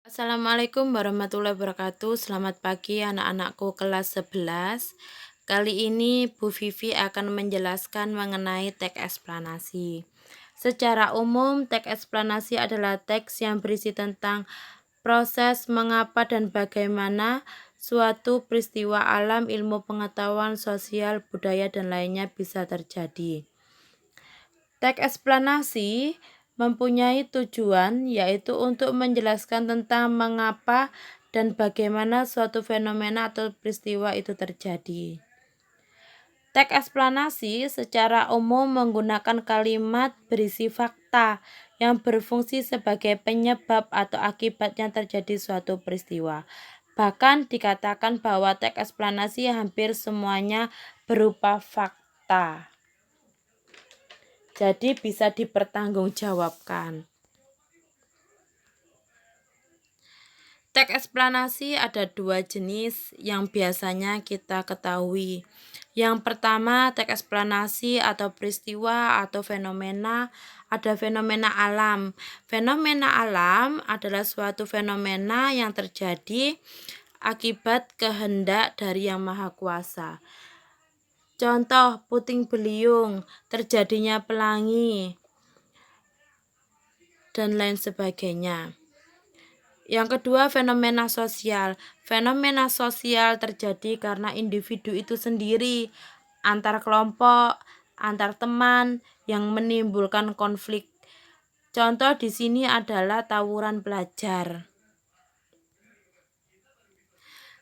Assalamualaikum warahmatullahi wabarakatuh. Selamat pagi anak-anakku kelas 11. Kali ini Bu Vivi akan menjelaskan mengenai teks eksplanasi. Secara umum, teks eksplanasi adalah teks yang berisi tentang proses mengapa dan bagaimana suatu peristiwa alam, ilmu pengetahuan, sosial, budaya, dan lainnya bisa terjadi. Teks eksplanasi mempunyai tujuan yaitu untuk menjelaskan tentang mengapa dan bagaimana suatu fenomena atau peristiwa itu terjadi. Teks eksplanasi secara umum menggunakan kalimat berisi fakta yang berfungsi sebagai penyebab atau akibatnya terjadi suatu peristiwa. Bahkan dikatakan bahwa teks eksplanasi hampir semuanya berupa fakta. Jadi bisa dipertanggungjawabkan. Teks eksplanasi ada dua jenis yang biasanya kita ketahui. Yang pertama, teks eksplanasi atau peristiwa atau fenomena, ada fenomena alam. Fenomena alam adalah suatu fenomena yang terjadi akibat kehendak dari Yang Maha Kuasa. Contoh, puting beliung, terjadinya pelangi, dan lain sebagainya. Yang kedua, fenomena sosial. Fenomena sosial terjadi karena individu itu sendiri, antar kelompok, antar teman yang menimbulkan konflik. Contoh di sini adalah tawuran pelajar.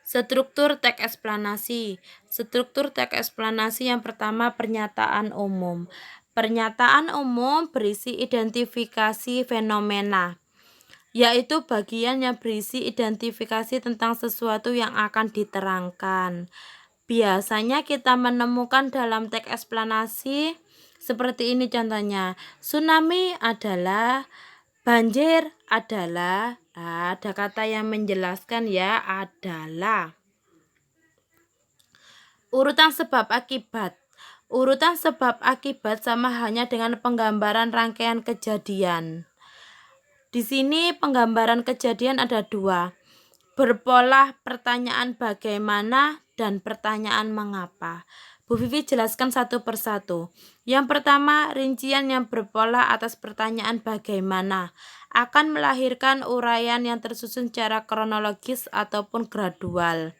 Struktur teks eksplanasi. Struktur teks eksplanasi yang pertama, pernyataan umum. Pernyataan umum berisi identifikasi fenomena, yaitu bagian yang berisi identifikasi tentang sesuatu yang akan diterangkan. Biasanya kita menemukan dalam teks eksplanasi seperti ini contohnya. Tsunami adalah, banjir adalah, ada kata yang menjelaskan ya, adalah. Urutan sebab akibat. Urutan sebab akibat sama halnya dengan penggambaran rangkaian kejadian. Di sini penggambaran kejadian ada dua, berpola pertanyaan bagaimana dan pertanyaan mengapa. Bu Vivi jelaskan satu persatu. Yang pertama, rincian yang berpola atas pertanyaan bagaimana akan melahirkan uraian yang tersusun secara kronologis ataupun gradual.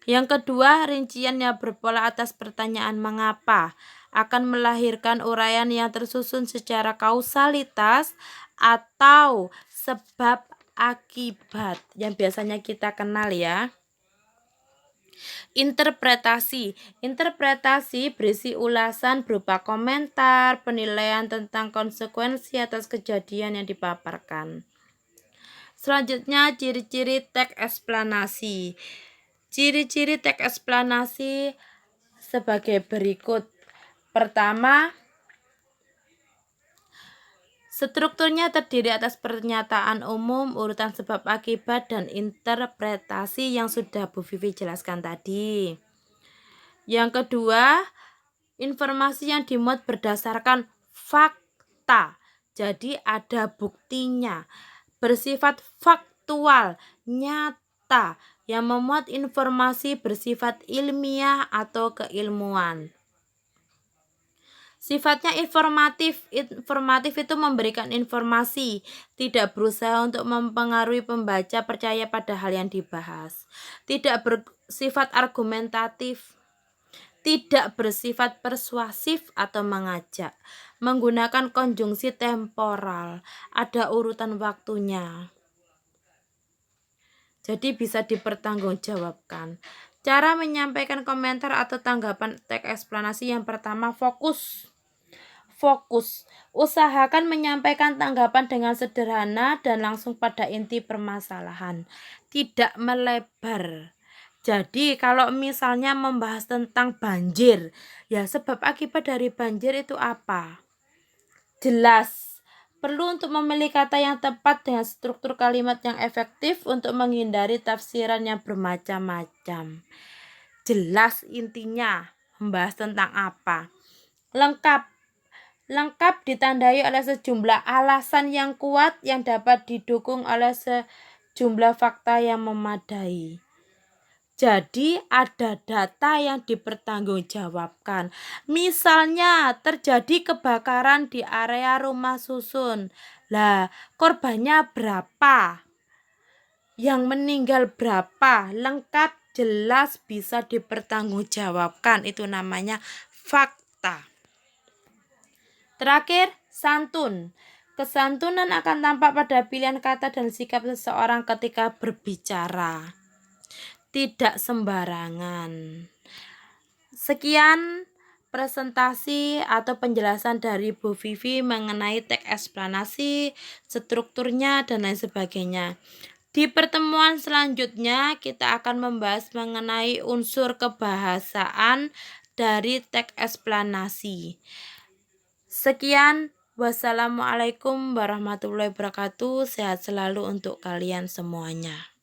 Yang kedua, rincian yang berpola atas pertanyaan mengapa akan melahirkan uraian yang tersusun secara kausalitas atau sebab akibat yang biasanya kita kenal ya. Interpretasi. Interpretasi berisi ulasan berupa komentar, penilaian tentang konsekuensi atas kejadian yang dipaparkan. Selanjutnya, ciri-ciri teks eksplanasi. Ciri-ciri teks eksplanasi sebagai berikut. Pertama, strukturnya terdiri atas pernyataan umum, urutan sebab akibat, dan interpretasi yang sudah Bu Vivi jelaskan tadi. Yang kedua, informasi yang dimuat berdasarkan fakta. Jadi ada buktinya. Bersifat faktual, nyata, yang memuat informasi bersifat ilmiah atau keilmuan. Sifatnya informatif. Informatif itu memberikan informasi, tidak berusaha untuk mempengaruhi pembaca percaya pada hal yang dibahas. Tidak bersifat argumentatif, tidak bersifat persuasif atau mengajak. Menggunakan konjungsi temporal, ada urutan waktunya. Jadi bisa dipertanggungjawabkan. Cara menyampaikan komentar atau tanggapan teks eksplanasi yang pertama, fokus. Fokus. Usahakan menyampaikan tanggapan dengan sederhana dan langsung pada inti permasalahan. Tidak melebar. Jadi kalau misalnya membahas tentang banjir, ya sebab akibat dari banjir itu apa? Jelas. Perlu untuk memilih kata yang tepat dengan struktur kalimat yang efektif untuk menghindari tafsiran yang bermacam-macam. Jelas intinya, membahas tentang apa. Lengkap. Lengkap ditandai oleh sejumlah alasan yang kuat yang dapat didukung oleh jumlah fakta yang memadai. Jadi ada data yang dipertanggungjawabkan. Misalnya terjadi kebakaran di area rumah susun. Lah, korbannya berapa? Yang meninggal berapa? Lengkap, jelas, bisa dipertanggungjawabkan. Itu namanya fakta. Terakhir, santun. Kesantunan akan tampak pada pilihan kata dan sikap seseorang ketika berbicara. Tidak sembarangan. Sekian presentasi atau penjelasan dari Bu Vivi mengenai teks eksplanasi, strukturnya, dan lain sebagainya. Di pertemuan selanjutnya kita akan membahas mengenai unsur kebahasaan dari teks eksplanasi. Sekian, wassalamualaikum warahmatullahi wabarakatuh. Sehat selalu untuk kalian semuanya.